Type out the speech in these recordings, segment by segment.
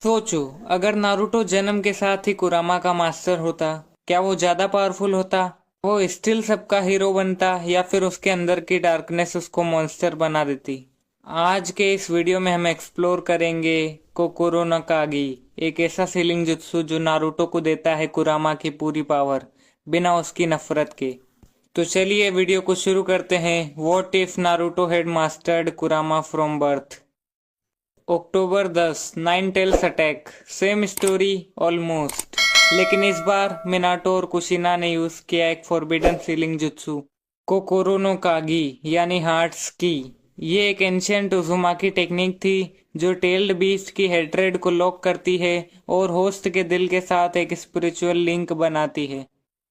सोचो, अगर नारुतो जन्म के साथ ही कुरामा का मास्टर होता, क्या वो ज्यादा पावरफुल होता? वो स्टिल सबका हीरो बनता या फिर उसके अंदर की डार्कनेस उसको मॉन्स्टर बना देती? आज के इस वीडियो में हम एक्सप्लोर करेंगे कोकोरो न कागी, एक ऐसा सीलिंग जुत्सु जो नारुतो को देता है कुरामा की पूरी पावर, बिना उसकी नफरत के। तो चलिए वीडियो को शुरू करते हैं। What if Naruto had mastered Kurama from birth. October 10, nine tails attack. Same story almost, लेकिन इस बार मिनाटो और कुशिना ने यूज किया एक फॉरबिडन सीलिंग जुत्सु, कोकोरो नो कागी यानी हार्ट्स की। ये एक एंशियंट उजुमाकी टेक्निक थी जो टेल्ड बीस्ट की हेट्रेड को लॉक करती है और होस्ट के दिल के साथ एक स्पिरिचुअल लिंक बनाती है।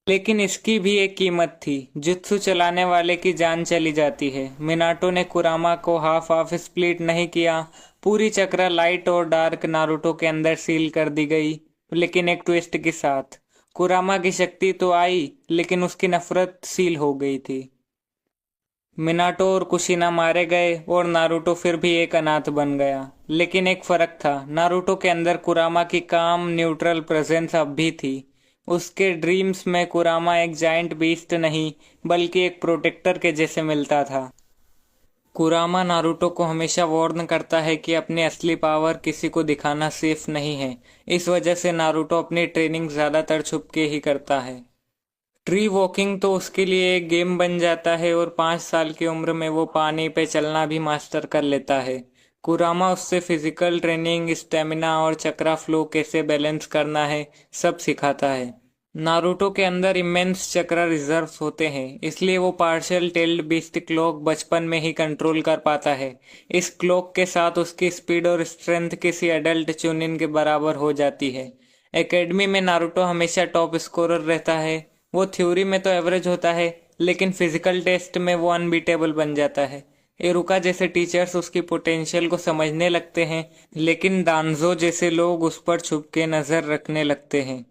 लेकिन इसकी भी एक कीमत थी, जुत्सु चलाने वाले की जान चली जाती है। मिनाटो ने कुरामा को हाफ हाफ स्प्लिट नहीं किया, पूरी चक्रा लाइट और डार्क नारुतो के अंदर सील कर दी गई, लेकिन एक ट्विस्ट के साथ। कुरामा की शक्ति तो आई, लेकिन उसकी नफरत सील हो गई थी। मिनाटो और कुशिना मारे गए और नारुतो फिर भी एक अनाथ बन गया। लेकिन एक फर्क था, नारुतो के अंदर कुरामा की काम न्यूट्रल प्रेजेंस अब भी थी। उसके ड्रीम्स में कुरामा एक जाइंट बीस्ट नहीं, बल्कि एक प्रोटेक्टर के जैसे मिलता था। कुरामा नारुतो को हमेशा वार्न करता है कि अपनी असली पावर किसी को दिखाना सेफ नहीं है। इस वजह से नारुतो अपनी ट्रेनिंग ज्यादातर छुप के ही करता है। ट्री वॉकिंग तो उसके लिए एक गेम बन जाता है और 5 साल की उम्र में वो पानी पे चलना भी मास्टर कर लेता है। कुरामा उससे फिजिकल ट्रेनिंग, स्टेमिना और चक्रा फ्लो कैसे बैलेंस करना है, सब सिखाता है। नारुतो के अंदर इमेंस चक्रा रिजर्व्स होते हैं, इसलिए वो पार्शियल टेल्ड बीस्ट क्लॉक बचपन में ही कंट्रोल कर पाता है। इस क्लॉक के साथ उसकी स्पीड और स्ट्रेंथ किसी एडल्ट चुनिन के बराबर हो जाती है। एकेडमी में नारुतो हमेशा टॉप स्कोरर रहता है। वो थ्योरी में तो एवरेज होता है, लेकिन फिजिकल टेस्ट में वो अनबीटेबल बन जाता है। एरुका जैसे टीचर्स उसकी पोटेंशियल को समझने लगते हैं, लेकिन दानजो जैसे लोग उस पर छुप के नजर रखने लगते हैं।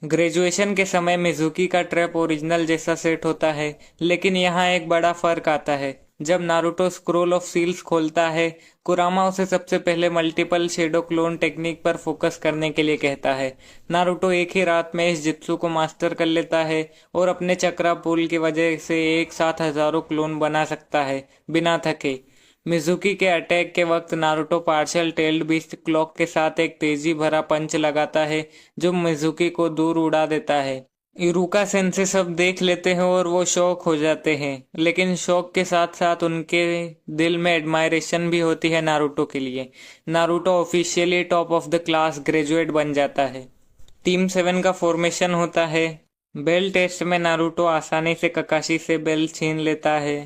ग्रेजुएशन के समय मिजुकी का ट्रैप ओरिजिनल जैसा सेट होता है, लेकिन यहाँ एक बड़ा फर्क आता है। जब नारुतो स्क्रोल ऑफ सील्स खोलता है, कुरामा उसे सबसे पहले मल्टीपल शेडो क्लोन टेक्निक पर फोकस करने के लिए कहता है। नारुतो एक ही रात में इस जित्सु को मास्टर कर लेता है और अपने चक्रा पुल की वजह से एक साथ हजारों क्लोन बना सकता है, बिना थके। मिजुकी के अटैक के वक्त Naruto partial tailed beast clock के साथ एक तेजी भरा पंच लगाता है जो मिजुकी को दूर उड़ा देता है। इरुका सेंसे सब देख लेते हैं और वो शॉक हो जाते हैं, लेकिन शॉक के साथ साथ उनके दिल में एडमायरेशन भी होती है नारुतो के लिए। Naruto officially top of the class graduate बन जाता है। टीम 7 का फॉर्मेशन होता है। बेल टेस्ट में नारुतो आसानी से ककाशी से बेल छीन लेता है।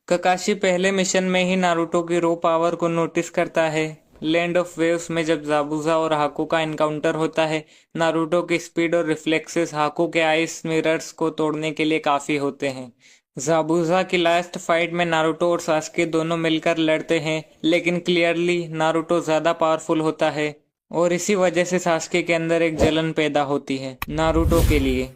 ककाशी पहले मिशन में ही नारुतो की रो पावर को नोटिस करता है। लैंड ऑफ वेव्स में जब जाबुजा और हाकू का एनकाउंटर होता है, नारुतो की स्पीड और रिफ्लेक्सेस हाकू के आइस मिरर्स को तोड़ने के लिए काफी होते हैं। जाबुजा की लास्ट फाइट में नारुतो और सास्के दोनों मिलकर लड़ते हैं, लेकिन क्लियरली नारुतो ज्यादा पावरफुल होता है और इसी वजह से सास्के के अंदर एक जलन पैदा होती है नारुतो के लिए।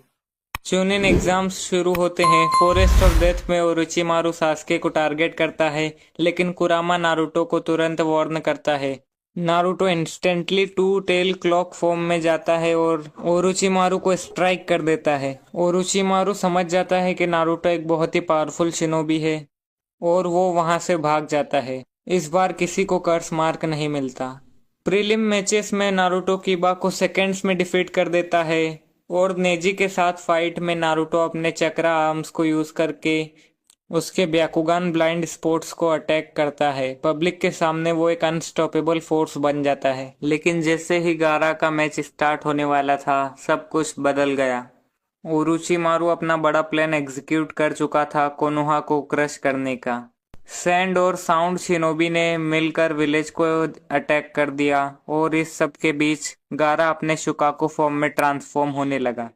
चूनिन एग्जाम्स शुरू होते हैं। फॉरेस्ट ऑफ डेथ में ओरोचिमारू सास्के को टारगेट करता है, लेकिन कुरामा नारुतो को तुरंत वार्न करता है। Naruto instantly two tail cloak form में जाता है और ओरोचिमारू को स्ट्राइक कर देता है। ओरोचिमारू समझ जाता है कि नारुतो एक बहुत ही पावरफुल शिनोबी है और वो वहां से भाग जाता है। इस बार किसी को कर्स मार्क नहीं मिलता। प्रीलिम मैचेस में नारुतो कीबा को सेकेंड्स में डिफीट कर देता है और नेजी के साथ फाइट में नारुतो अपने चक्रा आर्म्स को यूज करके उसके ब्याकुगान ब्लाइंड स्पोर्ट्स को अटैक करता है। पब्लिक के सामने वो एक अनस्टॉपेबल फोर्स बन जाता है, लेकिन जैसे ही गारा का मैच स्टार्ट होने वाला था, सब कुछ बदल गया। ओरोचिमारू अपना बड़ा प्लान एग्जीक्यूट कर चुका था, कोनोहा को क्रश करने का। सैंड और साउंड शिनोबी ने मिलकर विलेज को अटैक कर दिया और इस सब के बीच गारा अपने शुकाकू फॉर्म में ट्रांसफॉर्म होने लगा।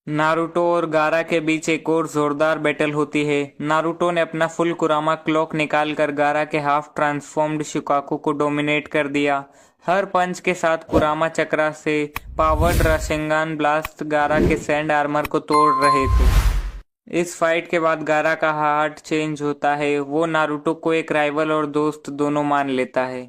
नारुतो और गारा के बीच एक और जोरदार बैटल होती है। नारुतो ने अपना फुल कुरामा क्लॉक निकालकर गारा के हाफ ट्रांसफॉर्म्ड शुकाकू को डोमिनेट कर दिया। हर पंच के साथ कुरामा चक्रा से पावर्ड राशेंगान ब्लास्ट गारा के सैंड आर्मर को तोड़ रहे थे। इस फाइट के बाद गारा का हार्ट चेंज होता है। वो नारुतो को एक राइवल और दोस्त दोनों मान लेता है।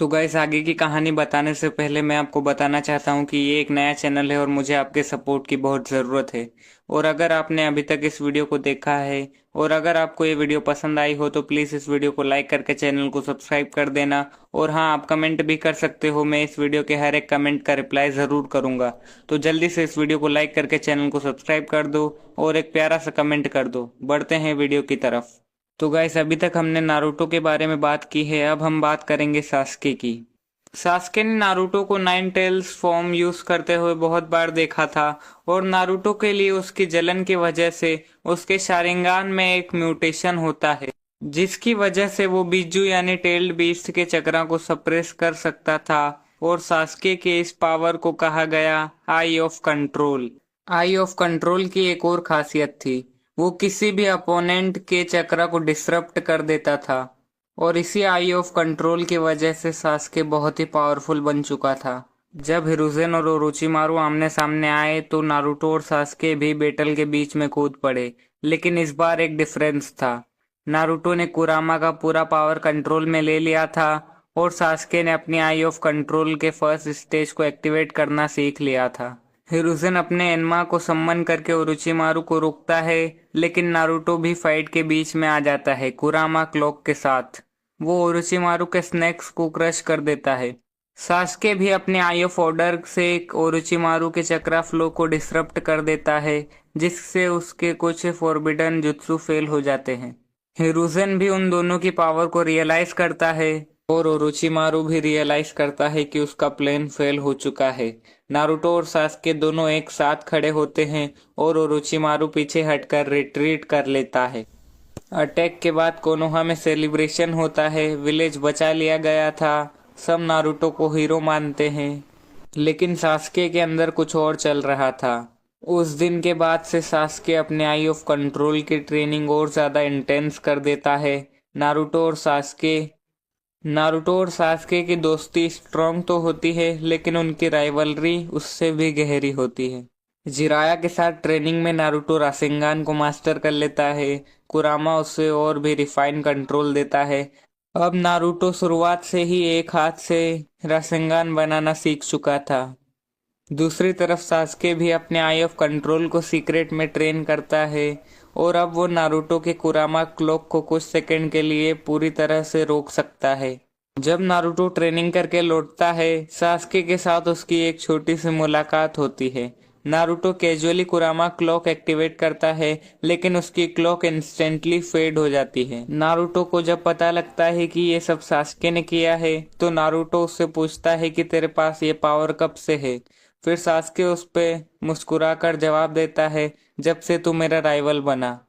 तो गाइस, आगे की कहानी बताने से पहले मैं आपको बताना चाहता हूँ कि ये एक नया चैनल है और मुझे आपके सपोर्ट की बहुत ज़रूरत है। और अगर आपने अभी तक इस वीडियो को देखा है और अगर आपको ये वीडियो पसंद आई हो तो प्लीज़ इस वीडियो को लाइक करके चैनल को सब्सक्राइब कर देना। और हाँ, आप कमेंट भी कर सकते हो, मैं इस वीडियो के हर एक कमेंट का रिप्लाई ज़रूर करूँगा। तो जल्दी से इस वीडियो को लाइक करके चैनल को सब्सक्राइब कर दो और एक प्यारा सा कमेंट कर दो। बढ़ते हैं वीडियो की तरफ। तो गाइस, अभी तक हमने नारुतो के बारे में बात की है, अब हम बात करेंगे सास्के की। सास्के ने नारुतो को नाइन टेल्स फॉर्म यूज करते हुए बहुत बार देखा था और नारुतो के लिए उसकी जलन की वजह से उसके शारिंगान में एक म्यूटेशन होता है जिसकी वजह से वो बीजू यानी टेल्ड बीस्ट के चक्रा को सप्रेस कर सकता था। और सास्के के इस पावर को कहा गया eye of control. Eye of control की एक और खासियत थी, वो किसी भी अपोनेंट के चक्रा को डिसरप्ट कर देता था और इसी आई ऑफ कंट्रोल की वजह से सास्के बहुत ही पावरफुल बन चुका था। जब हिरुज़ेन और ओरोचिमारू आमने सामने आए तो नारुतो और सास्के भी बैटल के बीच में कूद पड़े, लेकिन इस बार एक डिफरेंस था। नारुतो ने कुरामा का पूरा पावर कंट्रोल में ले लिया था और सास्के ने अपनी आई ऑफ कंट्रोल के फर्स्ट स्टेज को एक्टिवेट करना सीख लिया था। हिरुज़ेन अपने एन्मा को सम्मन करके ओरोचिमारू को रोकता है, लेकिन नारुतो भी फाइट के बीच में आ जाता है कुरामा क्लॉक के साथ। वो ओरोचिमारू के स्नैक्स को क्रश कर देता है। सास्के भी अपने आई ऑफ ऑर्डर से ओरोचिमारू के चक्रा फ्लो को डिसरप्ट कर देता है, जिससे उसके कुछ फॉरबिडन जुत्सु फेल हो जाते हैं। हिरुज़ेन भी उन दोनों की पावर को रियलाइज करता है और ओरोचिमारू भी रियलाइज करता है कि उसका प्लान फेल हो चुका है। नारुतो और सास्के दोनों एक साथ खड़े होते हैं और ओरोचिमारू पीछे हटकर रिट्रीट कर लेता है। अटैक के बाद कोनोहा में सेलिब्रेशन होता है, विलेज बचा लिया गया था, सब नारुतो को हीरो मानते हैं। लेकिन सास्के के अंदर कुछ और चल रहा था। उस दिन के बाद से सास्के अपने आई ऑफ कंट्रोल की ट्रेनिंग और ज्यादा इंटेंस कर देता है। नारुतो और सास्के की दोस्ती स्ट्रॉन्ग तो होती है, लेकिन उनकी राइवलरी उससे भी गहरी होती है। जिराया के साथ ट्रेनिंग में नारुतो रासेंगान को मास्टर कर लेता है। कुरामा उसे और भी रिफाइन कंट्रोल देता है। अब नारुतो शुरुआत से ही एक हाथ से रासेंगान बनाना सीख चुका था। दूसरी तरफ सास्के भी अपने आई ऑफ कंट्रोल को सीक्रेट में ट्रेन करता है और अब वो नारुतो के कुरामा क्लॉक को कुछ सेकंड के लिए पूरी तरह से रोक सकता है। जब नारुतो ट्रेनिंग करके लौटता है, सास्के के साथ उसकी एक छोटी सी मुलाकात होती है। नारुतो कैजुअली कुरामा क्लॉक एक्टिवेट करता है, लेकिन उसकी क्लॉक इंस्टेंटली फेड हो जाती है। नारुतो को जब पता लगता है कि ये सब सास्के ने किया है तो नारुतो उससे पूछता है कि तेरे पास ये पावर कब से है। फिर सास्के उस पे मुस्कुराकर जवाब देता है, जब से तू मेरा राइवल बना।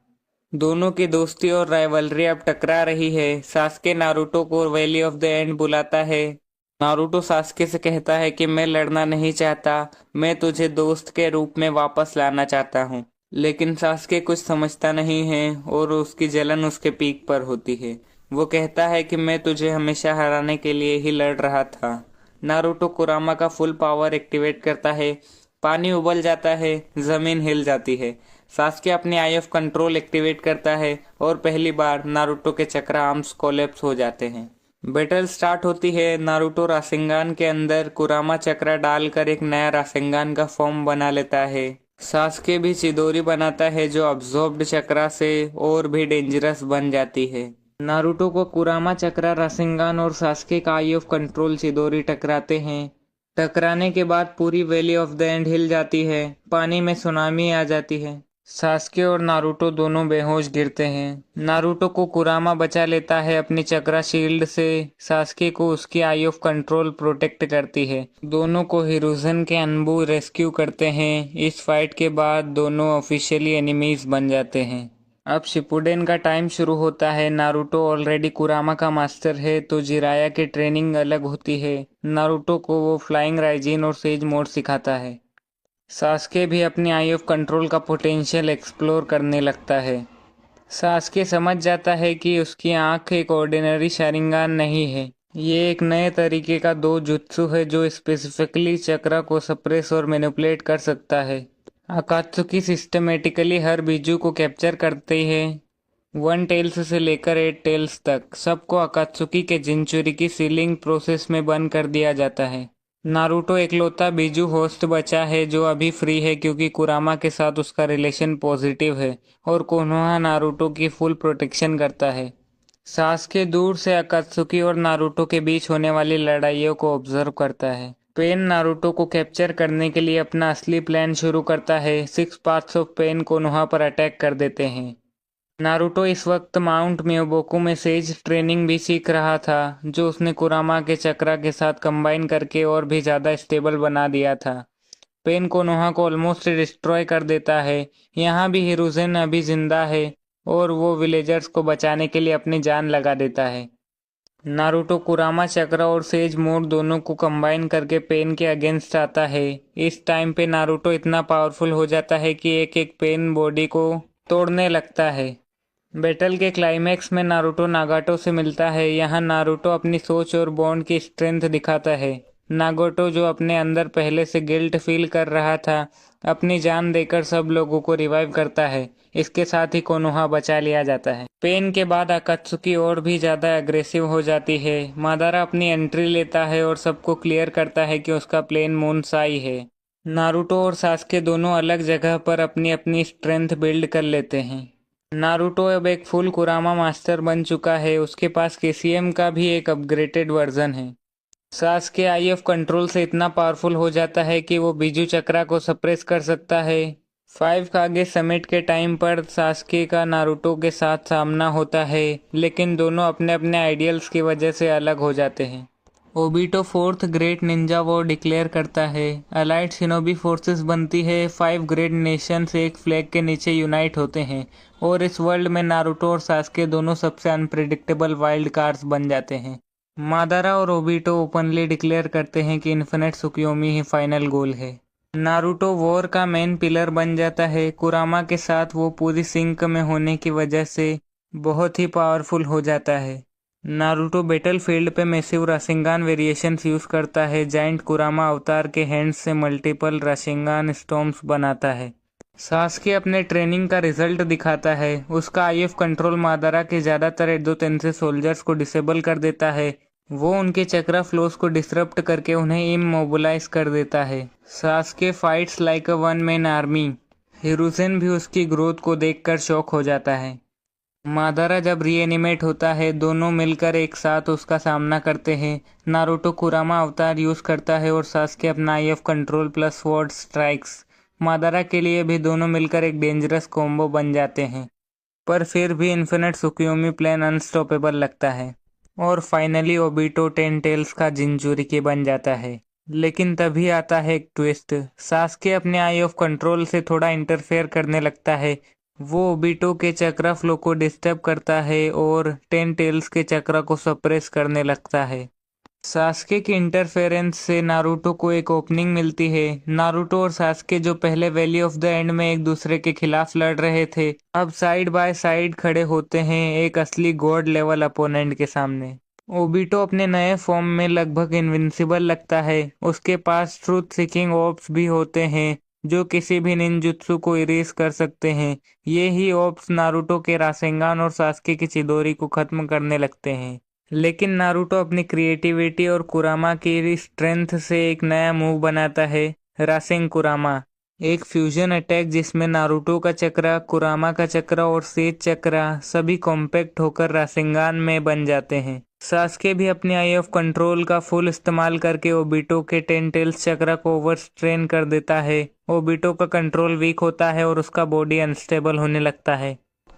दोनों की दोस्ती और राइवलरी अब टकरा रही है। सास्के नारुतो को वैली ऑफ द एंड बुलाता है। नारुतो सास्के से कहता है कि मैं लड़ना नहीं चाहता, मैं तुझे दोस्त के रूप में वापस लाना चाहता हूँ। लेकिन सास्के कुछ समझता नहीं है और उसकी जलन उसके पीक पर होती है। वो कहता है कि मैं तुझे हमेशा हराने के लिए ही लड़ रहा था। नारुतो कुरामा का फुल पावर एक्टिवेट करता है। पानी उबल जाता है, जमीन हिल जाती है। सास्के अपनी आई ऑफ कंट्रोल एक्टिवेट करता है और पहली बार नारुतो के चक्रा आर्म्स कोलैप्स हो जाते हैं। बैटल स्टार्ट होती है। नारुतो रासेंगान के अंदर कुरामा चक्रा डालकर एक नया रासेंगान का फॉर्म बना लेता है। सास्के भी चिदोरी बनाता है जो अब्सॉर्ब्ड चक्रा से और भी डेंजरस बन जाती है। नारुतो को कुरामा चक्रा रासेंगान और सास्के का आई ऑफ कंट्रोल चिदोरी टकराते हैं। टकराने के बाद पूरी वैली ऑफ द एंड हिल जाती है, पानी में सुनामी आ जाती है। सास्के और नारुतो दोनों बेहोश गिरते हैं। नारुतो को कुरामा बचा लेता है अपनी चक्रा शील्ड से। सास्के को उसकी आई ऑफ कंट्रोल प्रोटेक्ट करती है। दोनों को हिरुज़ेन के अनबू रेस्क्यू करते हैं। इस फाइट के बाद दोनों ऑफिशियली एनिमीज बन जाते हैं। अब शिपुडेन का टाइम शुरू होता है। नारुतो ऑलरेडी कुरामा का मास्टर है तो जिराया की ट्रेनिंग अलग होती है। नारुतो को वो फ्लाइंग राइजिन और सेज मोड सिखाता है। सास्के भी अपनी आई ऑफ कंट्रोल का पोटेंशियल एक्सप्लोर करने लगता है। सास्के समझ जाता है कि उसकी आंख एक ऑर्डिनरी शारिंगान नहीं है, ये एक नए तरीके का दो जुत्सु है जो स्पेसिफिकली चक्रा को सप्रेस और मैनिपुलेट कर सकता है। अकात्सुकी सिस्टमेटिकली हर बीजू को कैप्चर करते हैं वन टेल्स से लेकर एट टेल्स तक सबको अकात्सुकी के जिंचुरी की सीलिंग प्रोसेस में बंद कर दिया जाता है। नारुतो एकलौता बीजू होस्ट बचा है जो अभी फ्री है क्योंकि कुरामा के साथ उसका रिलेशन पॉजिटिव है और कोनोहा नारुतो की फुल प्रोटेक्शन करता है। सास्के दूर से अकात्सुकी और नारुतो के बीच होने वाली लड़ाइयों को ऑब्जर्व करता है। पेन नारुतो को कैप्चर करने के लिए अपना असली प्लान शुरू करता है। 6 पाथ्स ऑफ पेन कोनोहा पर अटैक कर देते हैं। नारुतो इस वक्त माउंट मियोबोकू में सेज ट्रेनिंग भी सीख रहा था जो उसने कुरामा के चक्रा के साथ कंबाइन करके और भी ज़्यादा स्टेबल बना दिया था। पेन कोनोहा को ऑलमोस्ट डिस्ट्रॉय कर देता है। यहाँ भी हिरुzen अभी जिंदा है और वो विलेजर्स को बचाने के लिए अपनी जान लगा देता है। नारुतो कुरामा चक्रा और सेज मोड दोनों को कंबाइन करके पेन के अगेंस्ट आता है। इस टाइम पे नारुतो इतना पावरफुल हो जाता है कि एक एक पेन बॉडी को तोड़ने लगता है। बैटल के क्लाइमैक्स में नारुतो नागाटो से मिलता है। यहाँ नारुतो अपनी सोच और बॉन्ड की स्ट्रेंथ दिखाता है। नागाटो जो अपने अंदर पहले से गिल्ट फील कर रहा था अपनी जान देकर सब लोगों को रिवाइव करता है। इसके साथ ही कोनोहा बचा लिया जाता है। पेन के बाद अकात्सुकी और भी ज़्यादा एग्रेसिव हो जाती है। मादारा अपनी एंट्री लेता है और सबको क्लियर करता है कि उसका प्लेन मूनसाई है। नारुतो और सास्के दोनों अलग जगह पर अपनी अपनी स्ट्रेंथ बिल्ड कर लेते हैं। नारुतो अब एक फुल कुरामा मास्टर बन चुका है। उसके पास केसीएम का भी एक अपग्रेडेड वर्जन है। सास्के आई ऑफ कंट्रोल से इतना पावरफुल हो जाता है कि वो बीजू चक्रा को सप्रेस कर सकता है। 5 कागे समिट के टाइम पर सास्के का नारुतो के साथ सामना होता है लेकिन दोनों अपने अपने आइडियल्स की वजह से अलग हो जाते हैं। Obito fourth great Ninja war declare करता है। अलाइड शिनोबी फोर्सेस बनती है। 5 ग्रेट नेशंस एक फ्लैग के नीचे यूनाइट होते हैं और इस वर्ल्ड में नारुतो और सास्के दोनों सबसे अनप्रिडिक्टेबल वाइल्ड कार्ड्स बन जाते हैं। मादारा और ओबिटो ओपनली डिक्लेयर करते हैं कि इन्फिनिट सुकियोमी ही फाइनल गोल है। नारुतो वॉर का मेन पिलर बन जाता है। कुरामा के साथ वो पूरी सिंक में होने की वजह से बहुत ही पावरफुल हो जाता है। नारुतो बैटलफील्ड पे मैसिव राशिंगान वेरिएशंस यूज करता है। जाइंट कुरामा अवतार के हैंड्स से मल्टीपल राशिंगान स्टॉर्म्स बनाता है। सास्के अपने ट्रेनिंग का रिजल्ट दिखाता है। उसका आई ऑफ कंट्रोल मादारा के ज़्यादातर एडोतेंसे सोल्जर्स को डिसेबल कर देता है। वो उनके चक्रा फ्लोस को डिसरप्ट करके उन्हें इमोबिलाइज कर देता है। Sasuke fights like a one man army. हिरुzen भी उसकी ग्रोथ को देखकर शॉक हो जाता है। मादारा जब रीएनिमेट होता है दोनों मिलकर एक साथ उसका सामना करते हैं। नारुतो कुरामा अवतार यूज करता है और सास्के अपना eye of control plus sword strikes. Madara के लिए भी दोनों मिलकर एक डेंजरस कॉम्बो बन जाते हैं पर फिर भी इन्फिनिट सुकियोमी प्लान अनस्टॉपेबल लगता है और फाइनली ओबिटो 10 टेल्स का जिंचुरिकी बन जाता है। लेकिन तभी आता है एक ट्विस्ट। सास्के अपने आई ऑफ कंट्रोल से थोड़ा इंटरफेयर करने लगता है। वो ओबिटो के चक्रा फ्लो को डिस्टर्ब करता है और 10 टेल्स के चक्रा को सप्रेस करने लगता है। सास्के के इंटरफेरेंस से नारुतो को एक ओपनिंग मिलती है। नारुतो और सास्के जो पहले वैली ऑफ द एंड में एक दूसरे के खिलाफ लड़ रहे थे अब साइड बाय साइड खड़े होते हैं एक असली गॉड लेवल अपोनेंट के सामने। ओबिटो अपने नए फॉर्म में लगभग इनविंसिबल लगता है। उसके पास ट्रूथ सीकिंग ऑप्स भी होते हैं जो किसी भी निंजुत्सु को इरेज कर सकते हैं। ये ही ऑप्स नारुतो के रासेंगान और सास्के की चिदोरी को खत्म करने लगते हैं। लेकिन नारुतो अपनी क्रिएटिविटी और कुरामा की स्ट्रेंथ से एक नया मूव बनाता है, रासेंग कुरामा। एक फ्यूजन अटैक जिसमें नारुतो का चक्रा, कुरामा का चक्रा और सेज चक्रा सभी कॉम्पैक्ट होकर रासेंगान में बन जाते हैं। सास्के भी अपनी आई ऑफ कंट्रोल का फुल इस्तेमाल करके ओबिटो के 10 टेल्स चक्रा को ओवर स्ट्रेन कर देता है। ओबिटो का कंट्रोल वीक होता है और उसका बॉडी अनस्टेबल होने लगता है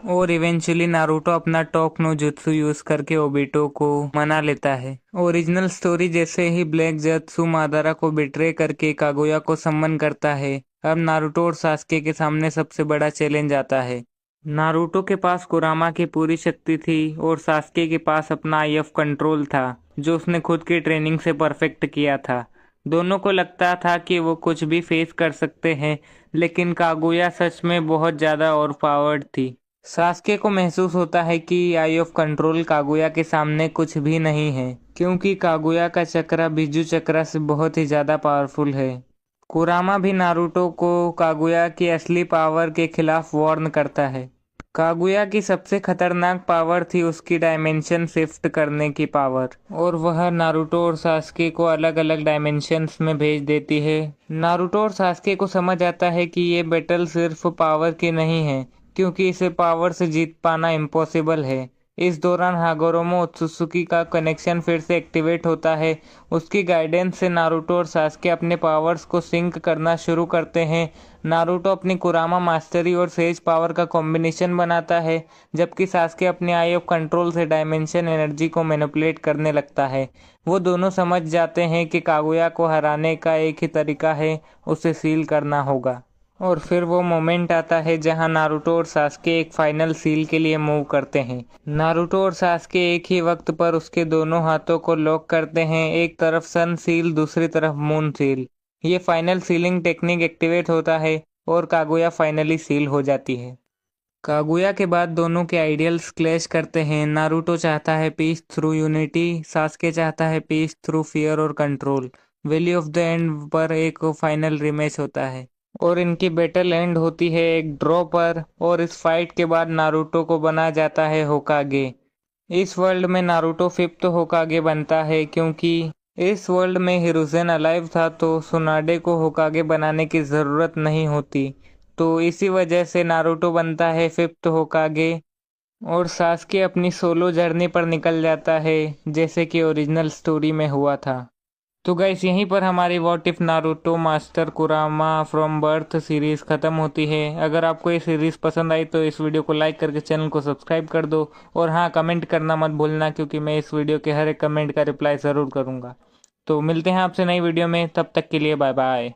और इवेंचुअली नारुतो अपना टॉक नो जुत्सु यूज करके ओबिटो को मना लेता है। ओरिजिनल स्टोरी जैसे ही ब्लैक जत्सु मादारा को बिट्रे करके कागुया को सम्मन करता है। अब नारुतो और सास्के के सामने सबसे बड़ा चैलेंज आता है। नारुतो के पास कुरामा की पूरी शक्ति थी और सास्के के पास अपना आई ऑफ कंट्रोल था जो उसने खुद की ट्रेनिंग से परफेक्ट किया था। दोनों को लगता था कि वो कुछ भी फेस कर सकते हैं लेकिन कागुया सच में बहुत ज़्यादा और पावर्ड थी। सास्के को महसूस होता है कि आई ऑफ कंट्रोल कागुया के सामने कुछ भी नहीं है क्योंकि कागुया का चक्रा बिजू चक्रा से बहुत ही ज़्यादा पावरफुल है। कुरामा भी नारुतो को कागुया की असली पावर के खिलाफ वार्न करता है। कागुया की सबसे खतरनाक पावर थी उसकी डायमेंशन शिफ्ट करने की पावर, और वह नारुतो और सास्के को अलग अलग डायमेंशंस में भेज देती है। नारुतो और सास्के को समझ आता है कि ये बैटल सिर्फ पावर की नहीं है, क्योंकि इसे पावर से जीत पाना इम्पॉसिबल है। इस दौरान हागोरोमो ओत्सुत्सुकी का कनेक्शन फिर से एक्टिवेट होता है। उसकी गाइडेंस से नारुतो और सास्के अपने पावर्स को सिंक करना शुरू करते हैं। नारुतो अपनी कुरामा मास्टरी और सेज पावर का कॉम्बिनेशन बनाता है, जबकि सास्के अपने आई ऑफ कंट्रोल से डायमेंशन एनर्जी को मैनिपुलेट करने लगता है। वो दोनों समझ जाते हैं कि कागुया को हराने का एक ही तरीका है, उसे सील करना होगा। और फिर वो मोमेंट आता है जहां नारुतो और सास्के एक फाइनल सील के लिए मूव करते हैं। नारुतो और सास्के एक ही वक्त पर उसके दोनों हाथों को लॉक करते हैं, एक तरफ सन सील, दूसरी तरफ मून सील। ये फाइनल सीलिंग टेक्निक एक्टिवेट होता है और कागुया फाइनली सील हो जाती है। कागुया के बाद दोनों के आइडियल्स क्लैश करते हैं। नारुतो चाहता है पीस थ्रू यूनिटी, सास्के चाहता है पीस थ्रू फियर और control. Valley of the end पर एक फाइनल रिमैच होता है और इनकी बैटल एंड होती है एक ड्रॉ पर, और इस फाइट के बाद नारुतो को बना जाता है होकागे। इस वर्ल्ड में नारुतो फिफ्थ होकागे बनता है, क्योंकि इस वर्ल्ड में हिरुzen अलाइव था तो सुनाडे को होकागे बनाने की ज़रूरत नहीं होती। तो इसी वजह से नारुतो बनता है फिफ्थ होकागे, और सास्के अपनी सोलो जर्नी पर निकल जाता है, जैसे कि ओरिजिनल स्टोरी में हुआ था। तो गाइस, यहीं पर हमारी व्हाट इफ नारुतो मास्टर कुरामा फ्रॉम बर्थ सीरीज खत्म होती है। अगर आपको ये सीरीज पसंद आई तो इस वीडियो को लाइक करके चैनल को सब्सक्राइब कर दो, और हाँ, कमेंट करना मत भूलना, क्योंकि मैं इस वीडियो के हर एक कमेंट का रिप्लाई ज़रूर करूँगा। तो मिलते हैं आपसे नई वीडियो में, तब तक के लिए बाय बाय।